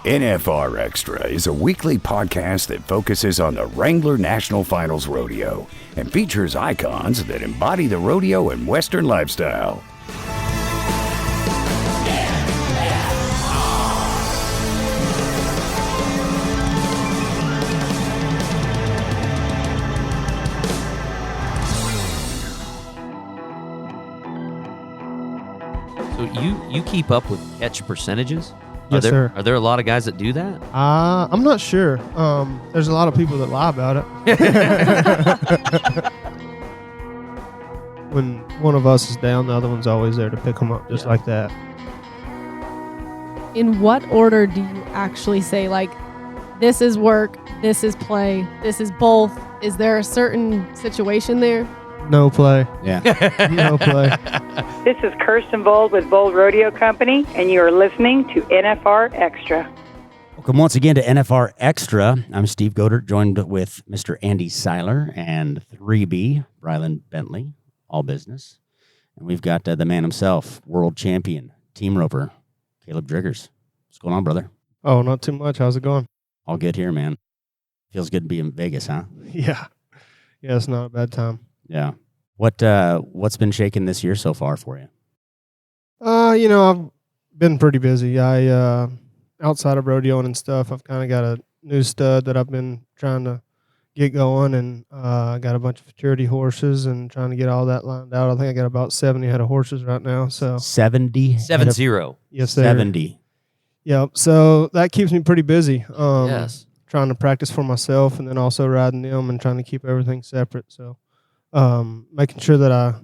NFR Extra is a weekly podcast that focuses on the Wrangler National Finals Rodeo and features icons that embody the rodeo and Western lifestyle. So you keep up with catch percentages? Yes, sir. Are there a lot of guys that do that? I'm not sure. There's a lot of people that lie about it. When one of us is down, the other one's always there to pick them up, just like that. In what order do you actually say, like, this is work, this is play, this is both? Is there a certain situation there? No play. Yeah. No play. This is Kirsten Bold with Bold Rodeo Company, and you are listening to NFR Extra. Welcome once again to NFR Extra. I'm Steve Godert, joined with Mr. Andy Seiler and 3B, Brylan Bentley, all business. And we've got the man himself, world champion, team roper, Kaleb Driggers. What's going on, brother? Oh, not too much. How's it going? All good here, man. Feels good to be in Vegas, huh? Yeah. Yeah, it's not a bad time. Yeah. What's been shaking this year so far for you? I've been pretty busy. Outside of rodeoing and stuff, I've kind of got a new stud that I've been trying to get going, and I got a bunch of futurity horses and trying to get all that lined out. I think I got about 70 head of horses right now. So 70? 7-0. Yes, sir. 70. Yep. So that keeps me pretty busy. Yes. Trying to practice for myself and then also riding them and trying to keep everything separate. So making sure that I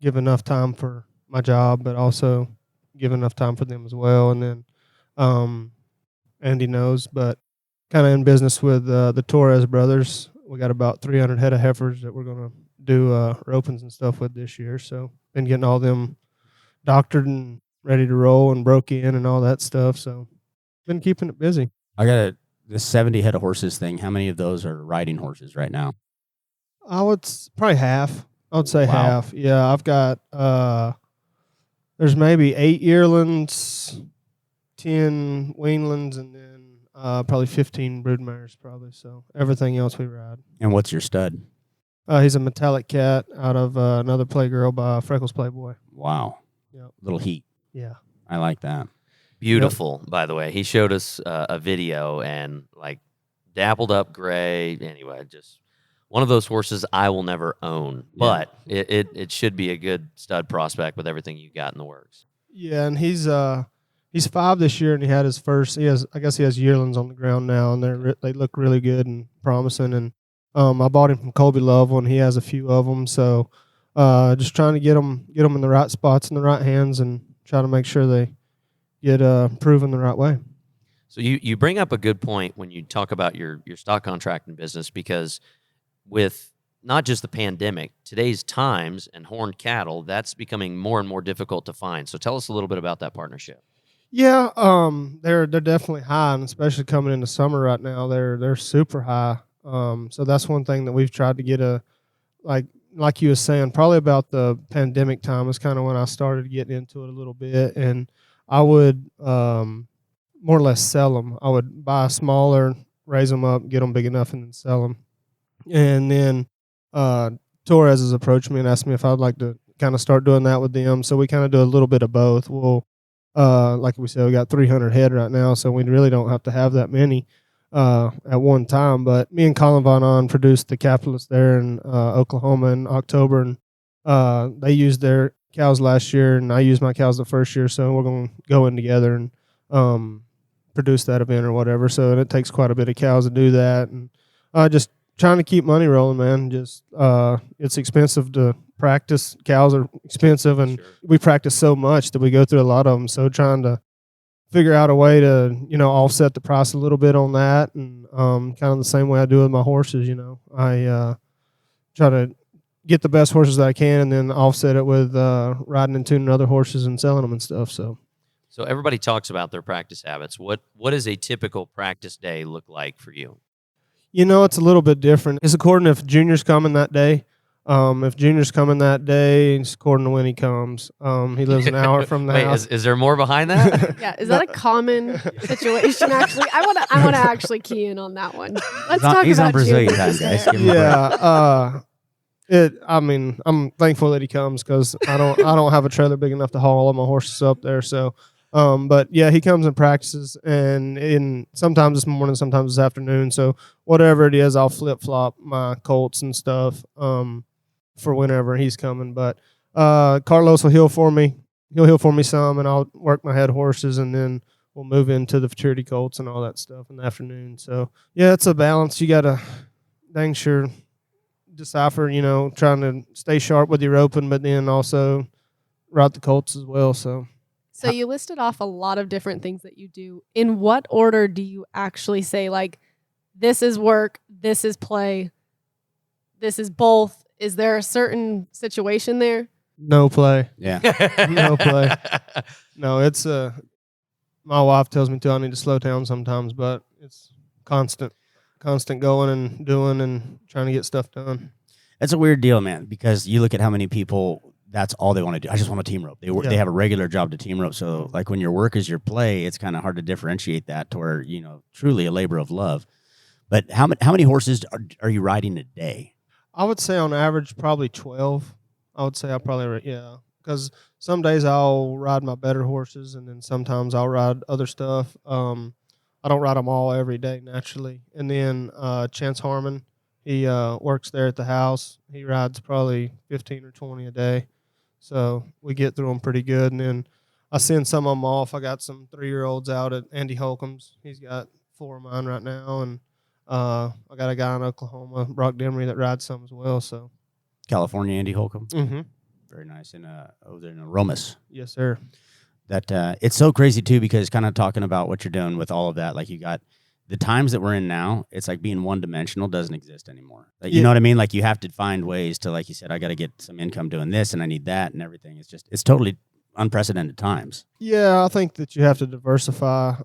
give enough time for my job, but also give enough time for them as well. And then Andy knows, but kind of in business with the Torres brothers. We got about 300 head of heifers that we're going to do ropings and stuff with this year. So been getting all them doctored and ready to roll and broke in and all that stuff. So been keeping it busy. I got this 70 head of horses thing. How many of those are riding horses right now? Probably half. I would say Wow. half. Yeah, I've got there's maybe 8 yearlings, 10 weanlings, and then probably 15 broodmares probably. So everything else we ride. And what's your stud? He's a metallic cat out of another Playgirl by Freckles Playboy. Wow. Yep. Little heat. Yeah. I like that. Beautiful, by the way. He showed us a video and, like, dappled up gray. Anyway, just one of those horses I will never own. But it should be a good stud prospect with everything you got in the works. Yeah, and he's 5 this year, and he had his first. I guess he has yearlings on the ground now, and they look really good and promising. And I bought him from Colby Lovell, and he has a few of them. So just trying to get them in the right spots in the right hands, and try to make sure they get proven the right way. So you bring up a good point when you talk about your stock contracting business, because with not just the pandemic, today's times and horned cattle, that's becoming more and more difficult to find. So tell us a little bit about that partnership. Yeah, they're definitely high, and especially coming into summer right now, they're super high. So that's one thing that we've tried to get like you were saying, probably about the pandemic time is kind of when I started getting into it a little bit, and I would more or less sell them. I would buy smaller, raise them up, get them big enough, and then sell them. And then Torres has approached me and asked me if I'd like to kind of start doing that with them. So we kind of do a little bit of both. We'll, like we said, we got 300 head right now, so we really don't have to have that many at one time. But me and Colin Von On produced the Capitalist there in Oklahoma in October, and they used their cows last year, and I used my cows the first year, so we're going to go in together and produce that event or whatever. So it takes quite a bit of cows to do that, and just trying to keep money rolling, man. Just it's expensive to practice. Cows are expensive, and we practice so much that we go through a lot of them. So trying to figure out a way to, offset the price a little bit on that, and kind of the same way I do with my horses. I try to get the best horses that I can, and then offset it with riding and tuning other horses and selling them and stuff. So everybody talks about their practice habits. What does a typical practice day look like for you? It's a little bit different. It's according if Junior's coming that day. If Junior's coming that day, it's according to when he comes. He lives an hour from the Wait, house. is there more behind that? Yeah, is that a common situation? Actually, I want to actually key in on that one. Let's talk He's on about Brazilian Junior time, just guys. there. Give him a break. I mean, I'm thankful that he comes because I don't have a trailer big enough to haul all my horses up there. So, but yeah, he comes and practices, and sometimes this morning, sometimes this afternoon. So whatever it is, I'll flip flop my colts and stuff for whenever he's coming. But Carlos will heal for me. He'll heal for me some, and I'll work my head horses, and then we'll move into the futurity colts and all that stuff in the afternoon. So yeah, it's a balance. You gotta dang sure decipher, trying to stay sharp with your open, but then also ride the colts as well. So you listed off a lot of different things that you do. In what order do you actually say, like, this is work, this is play, this is both? Is there a certain situation there? no play. Yeah. No play. No, it's my wife tells me I need to slow down sometimes, but it's constant going and doing and trying to get stuff done. It's a weird deal, man, because you look at how many people, that's all they want to do. I just want to team rope. They have a regular job to team rope. So like when your work is your play, it's kind of hard to differentiate that to where, truly a labor of love. But how many horses are you riding a day? I would say on average probably 12. I would say because some days I'll ride my better horses, and then sometimes I'll ride other stuff. I don't ride them all every day naturally. And then Chance Harmon, he works there at the house. He rides probably 15 or 20 a day. So we get through them pretty good. And then I send some of them off. I got some 3-year-olds out at Andy Holcomb's. He's got 4 of mine right now. And I got a guy in Oklahoma, Brock Demery, that rides some as well. So California Andy Holcomb. Mm-hmm. Very nice. And over there in Aromas. Yes, sir. That it's so crazy too, because kind of talking about what you're doing with all of that, like you got the times that we're in now, it's like being one-dimensional doesn't exist anymore. Like, you know what I mean? Like you have to find ways to, like you said, I got to get some income doing this and I need that and everything. It's totally unprecedented times. Yeah, I think that you have to diversify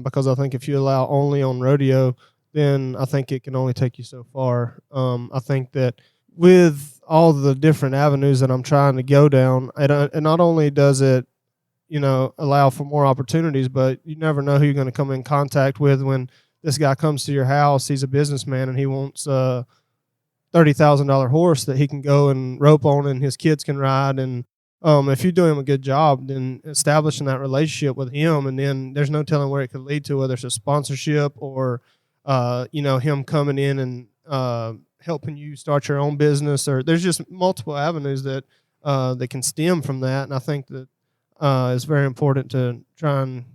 because I think if you allow only on rodeo, then I think it can only take you so far. I think that with all the different avenues that I'm trying to go down, and not only does it, allow for more opportunities, but you never know who you're going to come in contact with when this guy comes to your house. He's a businessman and he wants a $30,000 horse that he can go and rope on and his kids can ride. And if you do him a good job, then establishing that relationship with him, and then there's no telling where it could lead to, whether it's a sponsorship or, him coming in and helping you start your own business, or there's just multiple avenues that can stem from that. And I think that it's very important to try and,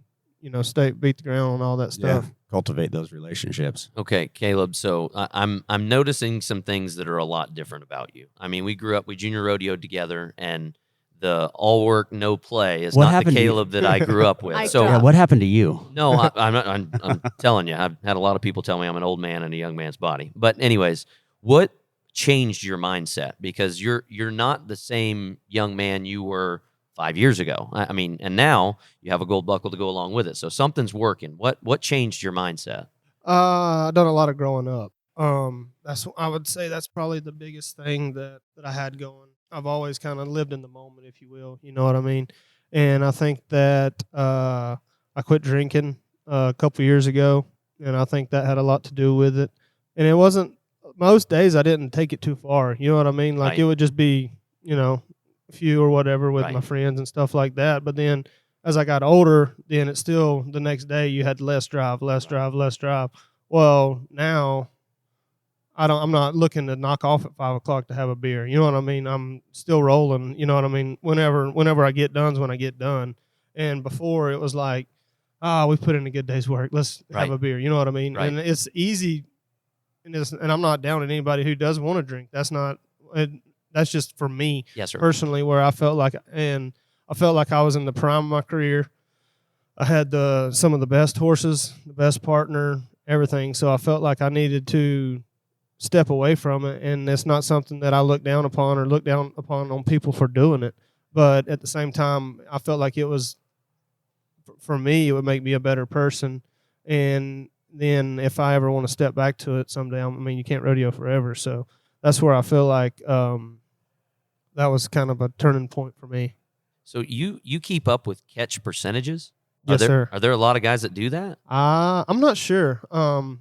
beat the ground on all that stuff. Yeah. Cultivate those relationships. Okay, Kaleb. So I'm noticing some things that are a lot different about you. I mean, we junior rodeoed together, and the all work no play is What not the happened to you? Kaleb that I grew up with. So Yeah, what happened to you? no, I'm telling you, I've had a lot of people tell me I'm an old man in a young man's body. But anyways, what changed your mindset? Because you're not the same young man you were 5 years ago. I mean, and now you have a gold buckle to go along with it. So something's working. What changed your mindset? I've done a lot of growing up. I would say that's probably the biggest thing that I had going. I've always kind of lived in the moment, if you will. You know what I mean? And I think that I quit drinking a couple years ago, and I think that had a lot to do with it. And it wasn't most days I didn't take it too far. You know what I mean? Like It would just be, a few or whatever with my friends and stuff like that. But then as I got older, then it's still the next day you had less drive. Well, now I'm not looking to knock off at 5 o'clock to have a beer. You know what I mean? I'm still rolling. You know what I mean? Whenever I get done is when I get done. And before it was like, we put in a good day's work. Let's have a beer. You know what I mean? Right. And it's easy. And I'm not down at anybody who does want to drink. That's just for me, yes, sir. Personally, where I felt like I was in the prime of my career. I had some of the best horses, the best partner, everything. So I felt like I needed to step away from it, and it's not something that I look down upon on people for doing it. But at the same time, I felt like it was, for me, it would make me a better person. And then if I ever want to step back to it someday, you can't rodeo forever. So that's where I feel like that was kind of a turning point for me. So you keep up with catch percentages? Yes, sir. Are there a lot of guys that do that? I'm not sure.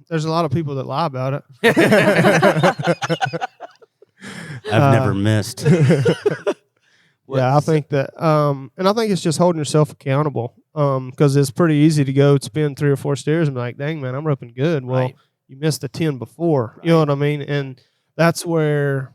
There's a lot of people that lie about it. I've never missed. Yeah, I think that, and I think it's just holding yourself accountable. Because it's pretty easy to go spin 3 or 4 steers and be like, dang, man, I'm roping good. Well, Right. you missed the 10 before. You know what I mean? And that's where,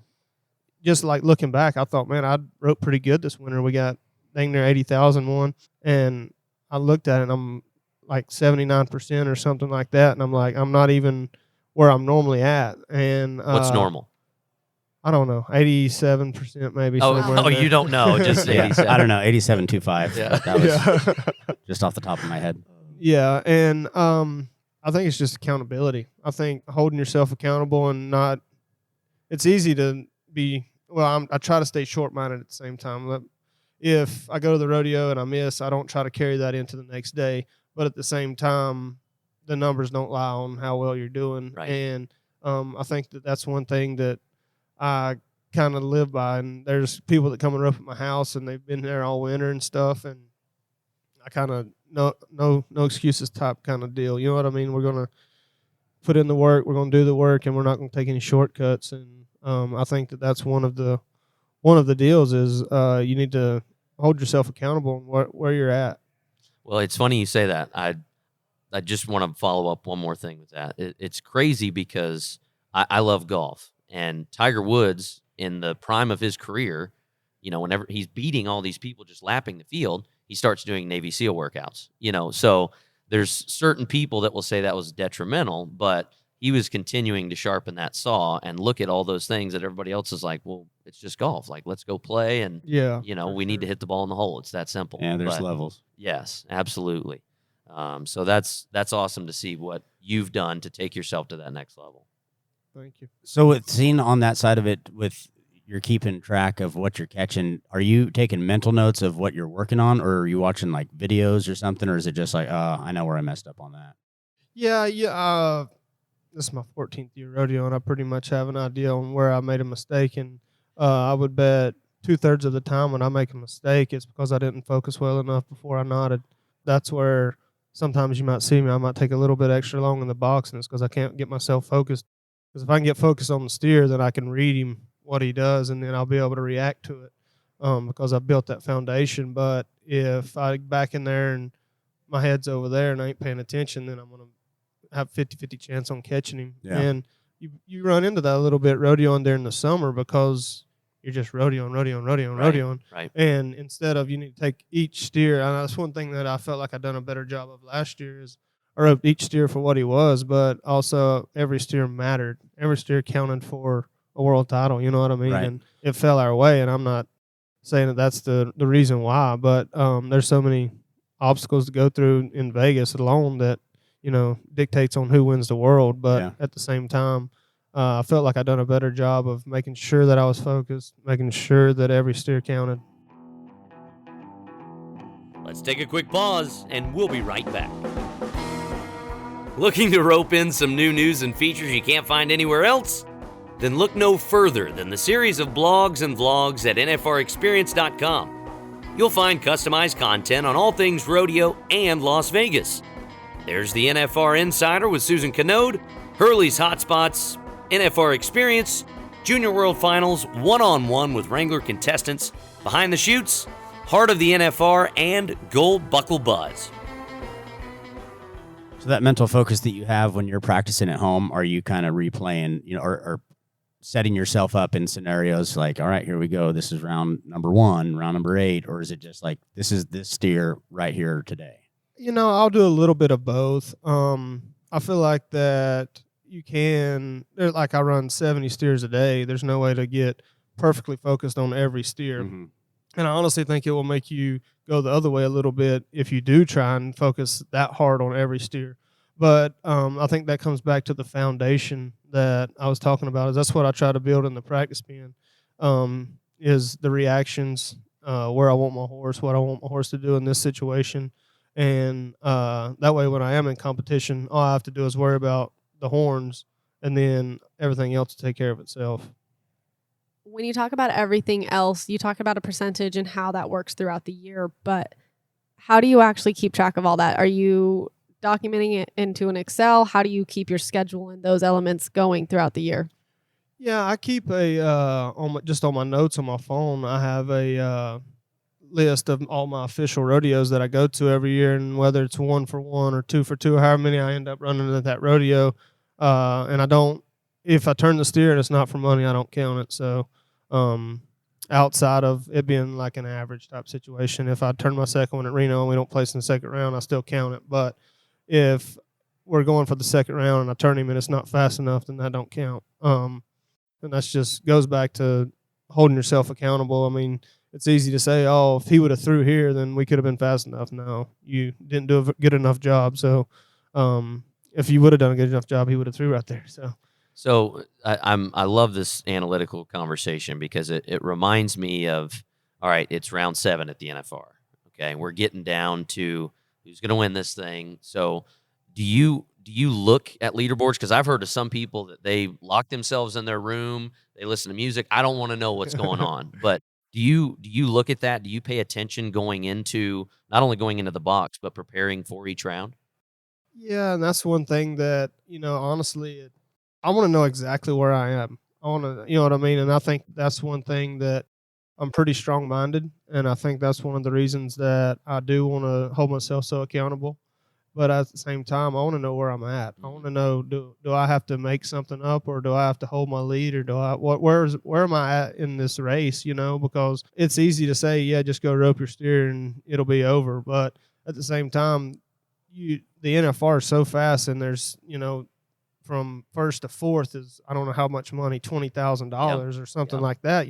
just like looking back, I thought, man, I roped pretty good this winter. We got dang near 80,000 won. And I looked at it, and I'm like 79% or something like that. And I'm like, I'm not even where I'm normally at. And What's normal? I don't know, 87% maybe. somewhere in there. You don't know. Just Yeah, 87. I don't know, 87.25. Yeah. That was Yeah. just off the top of my head. Yeah, and I think it's just accountability. I think holding yourself accountable and not. It's easy to be. Well, I try to stay short-minded at the same time. If I go to the rodeo and I miss, I don't try to carry that into the next day. But at the same time, the numbers don't lie on how well you're doing. Right. And I think that's one thing that I kind of live by. And there's people that come and rope at my house, and they've been there all winter and stuff. And I kind of no excuses type kind of deal. You know what I mean? We're gonna put in the work. We're gonna do the work, and we're not gonna take any shortcuts. And I think that's one of the deals is you need to hold yourself accountable on where you're at. Well, it's funny you say that. I just want to follow up one more thing with that. It's crazy because I love golf, and Tiger Woods in the prime of his career, whenever he's beating all these people just lapping the field, he starts doing Navy SEAL workouts. So there's certain people that will say that was detrimental, but he was continuing to sharpen that saw and look at all those things that everybody else is like, well, it's just golf. Like, let's go play. And, Yeah, we need to hit the ball in the hole. It's that simple. Yeah, there's But levels. yes, absolutely. So that's awesome to see what you've done to take yourself to that next level. Thank you. So with seeing on that side of it, with you're keeping track of what you're catching, are you taking mental notes of what you're working on, or are you watching like videos or something, or is it just like, I know where I messed up on that? Yeah. This is my 14th year rodeo, and I pretty much have an idea on where I made a mistake. And I would bet 2/3 of the time when I make a mistake, it's because I didn't focus well enough before I nodded. That's where sometimes you might see me. I might take a little bit extra long in the box, and it's because I can't get myself focused. Because if I can get focused on the steer, then I can read him what he does, and then I'll be able to react to it because I built that foundation. But if I back in there and my head's over there and I ain't paying attention, then I'm going to have 50-50 chance on catching him. Yeah. And you run into that a little bit rodeoing during the summer because you're just rodeoing. Right. And instead of, you need to take each steer, and that's one thing that I felt like I done a better job of last year is I roped each steer for what he was, but also every steer mattered. Every steer counted for a world title, you know what I mean? Right. And it fell our way, and I'm not saying that that's the reason why, but there's so many obstacles to go through in Vegas alone that, dictates on who wins the world. But at the same time, I felt like I done a better job of making sure that I was focused, making sure that every steer counted. Let's take a quick pause, and we'll be right back. Looking to rope in some new news and features you can't find anywhere else? Then look no further than the series of blogs and vlogs at nfrexperience.com. You'll find customized content on all things rodeo and Las Vegas. There's the NFR Insider with Susan Canode, Hurley's Hotspots, NFR Experience, Junior World Finals, one-on-one with Wrangler contestants, Behind the Chutes, Heart of the NFR, and Gold Buckle Buzz. So that mental focus that you have when you're practicing at home, are you kind of replaying, or setting yourself up in scenarios like, all right, here we go. This is round number 1, round number 8, or is it just like, this is this steer right here today? I'll do a little bit of both. I feel like that you can, like I run 70 steers a day. There's no way to get perfectly focused on every steer. Mm-hmm. And I honestly think it will make you go the other way a little bit if you do try and focus that hard on every steer. But I think that comes back to the foundation that I was talking about. Is that's what I try to build in the practice pen, is the reactions, where I want my horse, what I want my horse to do in this situation. And that way when I am in competition, all I have to do is worry about the horns, and then everything else will take care of itself. when you talk about everything else, you talk about a percentage and how that works throughout the year, but how do you actually keep track of all that? Are you documenting it into an Excel? How do you keep your schedule and those elements going throughout the year? Yeah, I keep just on my notes on my phone. I have a list of all my official rodeos that I go to every year, and whether it's 1 for 1 or 2 for 2, however many I end up running at that rodeo. And I don't, if I turn the steer and it's not for money, I don't count it. So, outside of it being like an average type situation, if I turn my second one at Reno and we don't place in the second round, I still count it. But if we're going for the second round and I turn him and it's not fast enough, then that don't count. And that's just goes back to holding yourself accountable. I mean, it's easy to say, oh, if he would have threw here, then we could have been fast enough. No, you didn't do a good enough job. So if you would have done a good enough job, he would have threw right there. So I love this analytical conversation because it reminds me of, all right, it's round 7 at the NFR. Okay, we're getting down to who's going to win this thing. So do you look at leaderboards? Because I've heard of some people that they lock themselves in their room, they listen to music. I don't want to know what's going on, but do you look at that? Do you pay attention going into not only going into the box but preparing for each round? Yeah, and that's one thing that, honestly, I want to know exactly where I am. I want to, you know what I mean? And I think that's one thing that I'm pretty strong-minded, and I think that's one of the reasons that I do want to hold myself so accountable. But at the same time, I want to know where I'm at. I want to know, do I have to make something up, or do I have to hold my lead, or where am I at in this race, because it's easy to say, yeah, just go rope your steer and it'll be over. But at the same time, the NFR is so fast, and there's, from first to fourth is, I don't know how much money, $20,000 or something like that,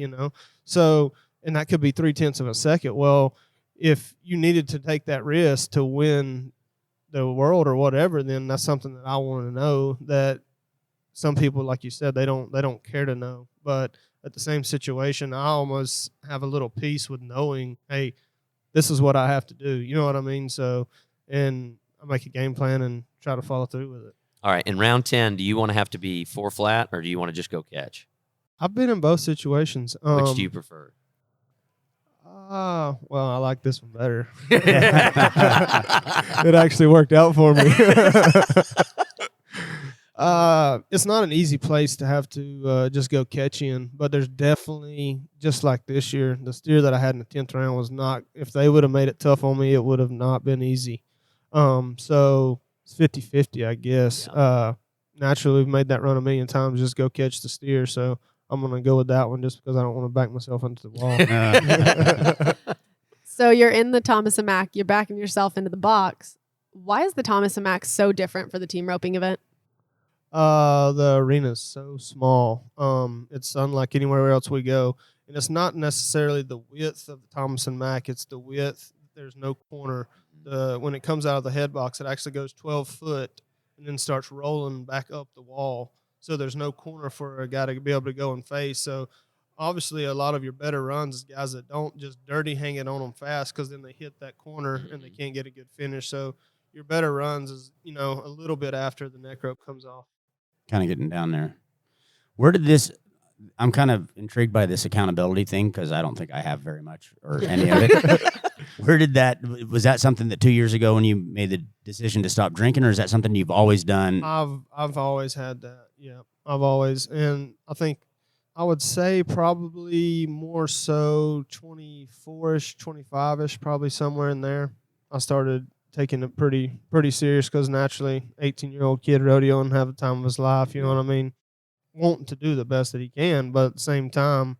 So, and that could be 0.3 of a second. Well, if you needed to take that risk to win the world or whatever, then that's something that I want to know, that some people, like you said, they don't care to know. But at the same situation, I almost have a little peace with knowing, hey, this is what I have to do. You know what I mean? So, and I make a game plan and try to follow through with it. All right. In round 10, do you want to have to be 4 flat, or do you want to just go catch? I've been in both situations. Which do you prefer? Well, I like this one better. It actually worked out for me. It's not an easy place to have to just go catch in, but there's definitely, just like this year, the steer that I had in the 10th round was not, if they would have made it tough on me, it would have not been easy. So it's 50-50, I guess. Yeah. Naturally, we've made that run a million times, just go catch the steer. So I'm going to go with that one just because I don't want to back myself into the wall. So you're in the Thomas and Mack. You're backing yourself into the box. Why is the Thomas and Mack so different for the team roping event? The arena's so small. It's unlike anywhere else we go. And it's not necessarily the width of the Thomas and Mack. It's the width. There's no corner. When it comes out of the head box, it actually goes 12 foot and then starts rolling back up the wall. So there's no corner for a guy to be able to go and face. So obviously a lot of your better runs is guys that don't just dirty hang it on them fast, because then they hit that corner and they can't get a good finish. So your better runs is, a little bit after the neck rope comes off. Kind of getting down there. Where did this – I'm kind of intrigued by this accountability thing, because I don't think I have very much or any of it. Where did that – was that something that 2 years ago when you made the decision to stop drinking, or is that something you've always done? I've always had that. Yeah, I've always, and I think I would say probably more so 24-ish, 25-ish, probably somewhere in there. I started taking it pretty serious, because naturally, 18-year-old kid rodeo and have the time of his life. You know what I mean? Wanting to do the best that he can, but at the same time,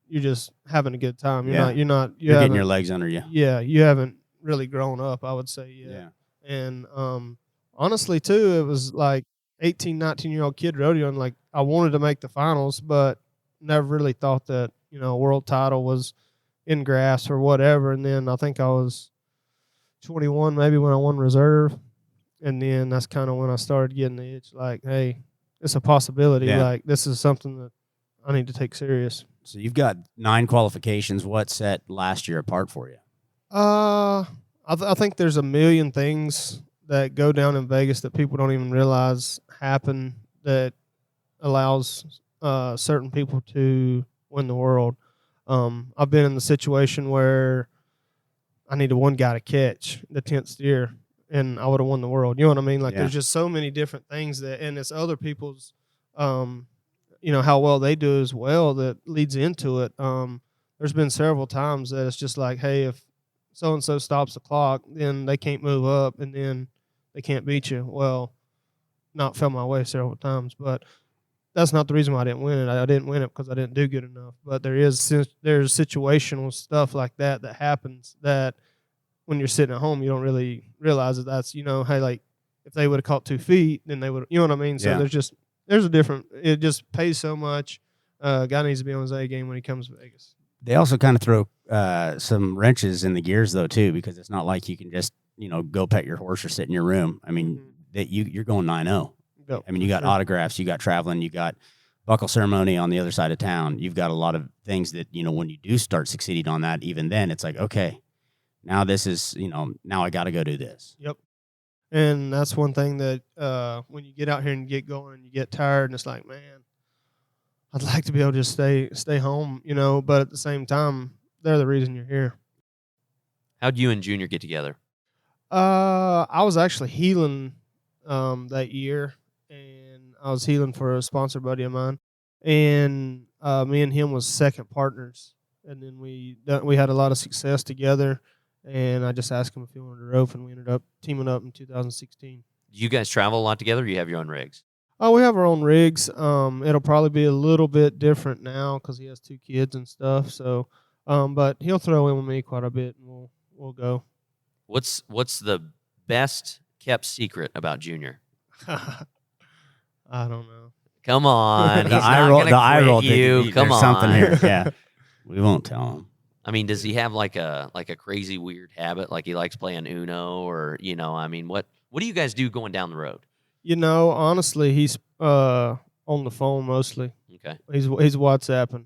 you're just having a good time. You're getting your legs under you. Yeah, you haven't really grown up, I would say. Yeah. And honestly, too, it was like 18, 19-year-old kid rodeo, and like I wanted to make the finals, but never really thought that, a world title was in grasp or whatever. And then I think I was 21 maybe when I won reserve, and then that's kind of when I started getting the itch, like, hey, it's a possibility. Yeah. Like, this is something that I need to take serious. So you've got 9 qualifications. What set last year apart for you? I think there's a million things that go down in Vegas that people don't even realize happen, that allows certain people to win the world. I've been in the situation where I needed one guy to catch the 10th steer, and I would have won the world. You know what I mean? Like, there's just so many different things and it's other people's, how well they do as well that leads into it. There's been several times that it's just like, hey, if so-and-so stops the clock, then they can't move up, and then they can't beat you. Well, not fell my way several times, but that's not the reason why I didn't win it. I didn't win it because I didn't do good enough. But there's situational stuff like that happens that when you're sitting at home, you don't really realize that that's, hey, like if they would have caught 2 feet, then they would, you know what I mean? So there's a different, it just pays so much. Guy needs to be on his A game when he comes to Vegas. They also kind of throw some wrenches in the gears though too, because it's not like you can just go pet your horse or sit in your room. I mean, that you're going 9-0. I mean, you got autographs, you got traveling, you got buckle ceremony on the other side of town. You've got a lot of things that when you do start succeeding on that, even then it's like, okay, now this is now I got to go do this. Yep. And that's one thing that when you get out here and get going and you get tired and it's like, man, I'd like to be able to just stay home, but at the same time, they're the reason you're here. How'd you and Junior get together? I was actually healing that year, and I was healing for a sponsor buddy of mine, and me and him was second partners, and then we had a lot of success together, and I just asked him if he wanted to rope, and we ended up teaming up in 2016. Do you guys travel a lot together, or you have your own rigs? Oh, we have our own rigs. It'll probably be a little bit different now because he has 2 kids and stuff. So, but he'll throw in with me quite a bit, and we'll go. What's the best kept secret about Junior? I don't know. Come on, the eye roll. You come on, something here. Yeah, we won't tell him. I mean, does he have like a crazy weird habit? Like he likes playing Uno, or I mean, what do you guys do going down the road? Honestly, he's on the phone mostly. Okay. He's WhatsApping.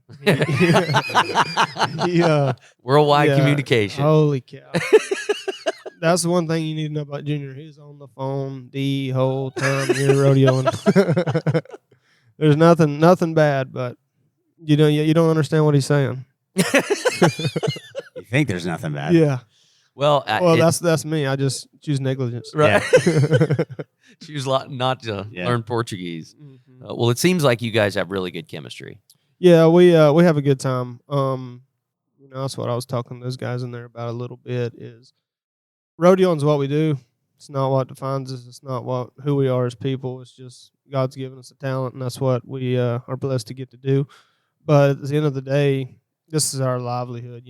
Worldwide communication. Holy cow. That's the one thing you need to know about Junior. He's on the phone the whole time you're rodeoing. There's nothing bad, but you don't understand what he's saying. You think there's nothing bad? Yeah. Well, that's me. I just choose negligence. Right. Choose not to learn Portuguese. Mm-hmm. Well, it seems like you guys have really good chemistry. Yeah, we have a good time. That's what I was talking to those guys in there about a little bit. Is rodeoing is what we do. It's not what defines us. It's not who we are as people. It's just God's given us a talent, and that's what we are blessed to get to do. But at the end of the day, this is our livelihood.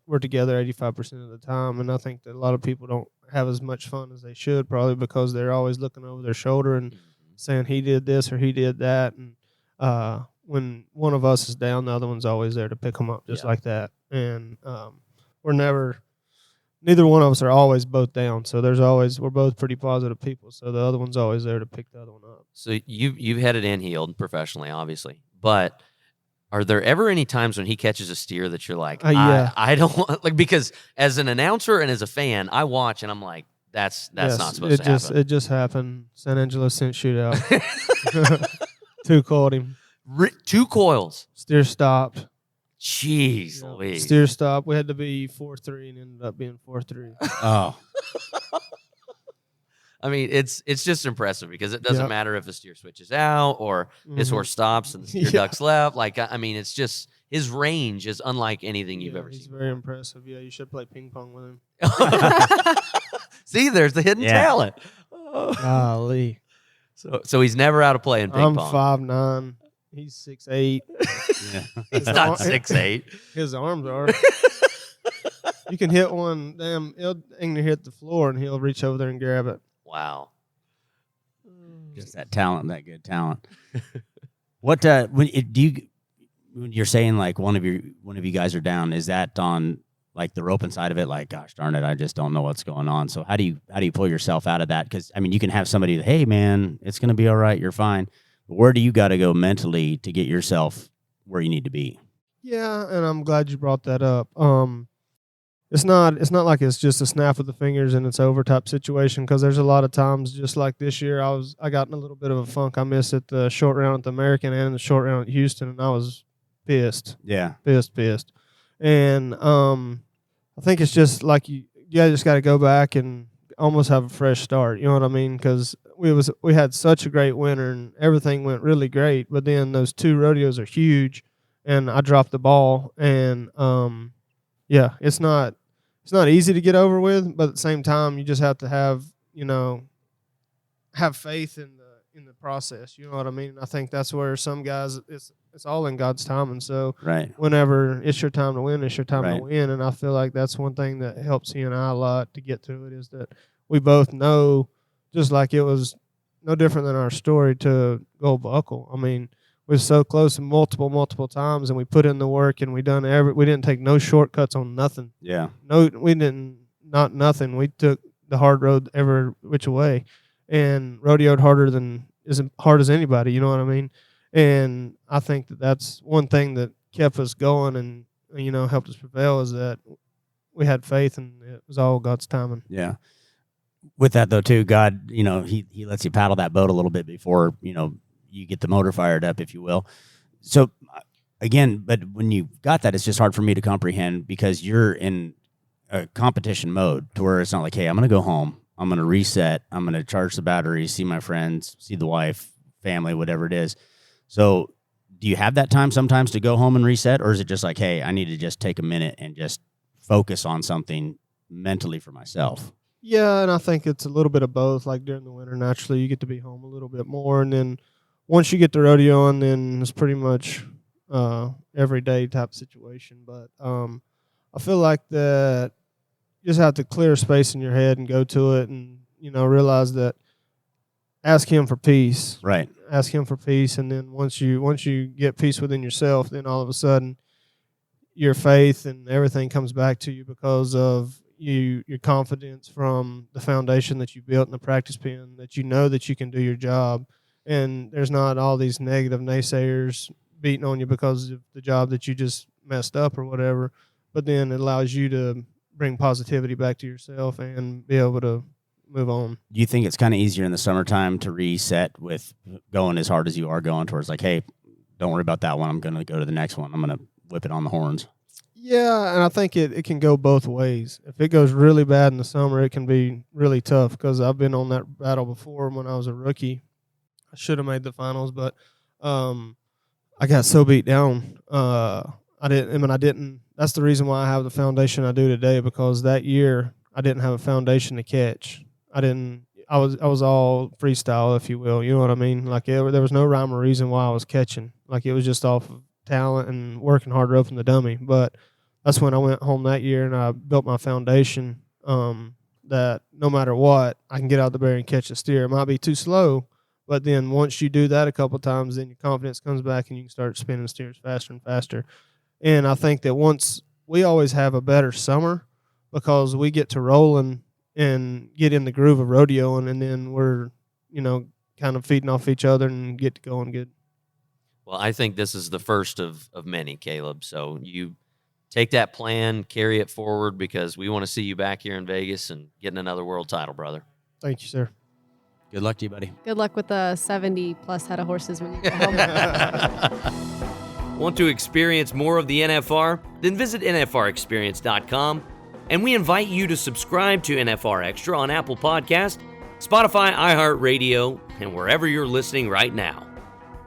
We're together 85% of the time, and I think that a lot of people don't have as much fun as they should, probably because they're always looking over their shoulder and saying he did this or he did that. And when one of us is down, the other one's always there to pick them up, just like that. And neither one of us are always both down. So we're both pretty positive people. So the other one's always there to pick the other one up. So you've headed and healed professionally, obviously, but are there ever any times when he catches a steer that you're like, I don't want, like, because as an announcer and as a fan, I watch and I'm like, that's not supposed to happen. It just happened. San Angelo sent shootout. 2 caught him. 2 coils. Steer stopped. Jeez Louise. Steer stopped. We had to be 4-3 and ended up being 4-3. Oh. I mean, it's just impressive because it doesn't matter if the steer switches out or his horse stops and the steer ducks left. Like, I mean, it's just his range is unlike anything you've ever seen. He's very impressive. Yeah, you should play ping pong with him. See, there's the hidden talent. Golly. So he's never out of play in ping pong. I'm 5'9". He's 6'8". He's not 6'8". His arms are. You can hit one, he'll hit the floor and he'll reach over there and grab it. Wow. Just that talent, that good talent. What when you're saying like one of you guys are down, is that on like the roping side of it? Like, gosh darn it, I just don't know what's going on. So how do you pull yourself out of that? Because I mean, you can have somebody that, hey man, it's going to be all right, you're fine. But where do you got to go mentally to get yourself where you need to be? Yeah, and I'm glad you brought that up. It's not like it's just a snap of the fingers and it's over type situation, because there's a lot of times, just like this year, I got in a little bit of a funk. I missed at the short round at the American and the short round at Houston, and I was pissed. Yeah. Pissed. And I think it's just like you just got to go back and almost have a fresh start. You know what I mean? Because we had such a great winter and everything went really great. But then those 2 rodeos are huge, and I dropped the ball. And it's not easy to get over with, but at the same time, you just have to have faith in the process. You know what I mean? I think that's where some guys it's all in God's time, and so whenever it's your time to win, it's your time to win. And I feel like that's one thing that helps he and I a lot to get through it, is that we both know, just like it was no different than our story to Gold Buckle. I mean, we were so close multiple times, and we put in the work, and we didn't take no shortcuts on nothing. Yeah. No, we didn't, not nothing. We took the hard road every which way, and rodeoed as hard as anybody, you know what I mean? And I think that that's one thing that kept us going and, helped us prevail, is that we had faith, and it was all God's timing. Yeah. With that, though, too, God, he lets you paddle that boat a little bit before, you get the motor fired up, if you will. So, again, but when you got that, it's just hard for me to comprehend, because you're in a competition mode to where it's not like, hey, I'm going to go home, I'm going to reset, I'm going to charge the batteries, see my friends, see the wife, family, whatever it is. So do you have that time sometimes to go home and reset, or is it just like, hey, I need to just take a minute and just focus on something mentally for myself? Yeah, and I think it's a little bit of both. Like during the winter, naturally, you get to be home a little bit more, and then once you get the rodeoing, then it's pretty much everyday type situation. But I feel like that you just have to clear space in your head and go to it, and realize that, ask him for peace. Right. Ask him for peace, and then once you get peace within yourself, then all of a sudden your faith and everything comes back to you, because of your confidence from the foundation that you built in the practice pen, that you know that you can do your job, and there's not all these negative naysayers beating on you because of the job that you just messed up or whatever. But then it allows you to bring positivity back to yourself and be able to move on. Do you think it's kind of easier in the summertime to reset with going as hard as you are going, towards like, hey, don't worry about that one, I'm going to go to the next one, I'm going to whip it on the horns? Yeah, and I think it can go both ways. If it goes really bad in the summer, it can be really tough, because I've been on that battle before when I was a rookie. I should have made the finals, but I got so beat down. I didn't. That's the reason why I have the foundation I do today, because that year I didn't have a foundation to catch. I was all freestyle, if you will. You know what I mean? Like there was no rhyme or reason why I was catching. Like it was just off of talent and working hard roping the dummy. But that's when I went home that year and I built my foundation, that no matter what, I can get out the barrier and catch a steer. It might be too slow, but then once you do that a couple of times, then your confidence comes back and you can start spinning steers faster and faster. And I think that once we always have a better summer, because we get to rolling and get in the groove of rodeoing, and then we're, kind of feeding off each other and get to going good. Well, I think this is the first of many, Kaleb. So you take that plan, carry it forward, because we want to see you back here in Vegas and getting another world title, brother. Thank you, sir. Good luck to you, buddy. Good luck with the 70-plus head of horses when you get home. Want to experience more of the NFR? Then visit NFRexperience.com, and we invite you to subscribe to NFR Extra on Apple Podcast, Spotify, iHeartRadio, and wherever you're listening right now.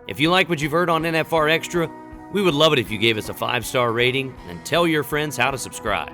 If you like what you've heard on NFR Extra, we would love it if you gave us a 5-star rating and tell your friends how to subscribe.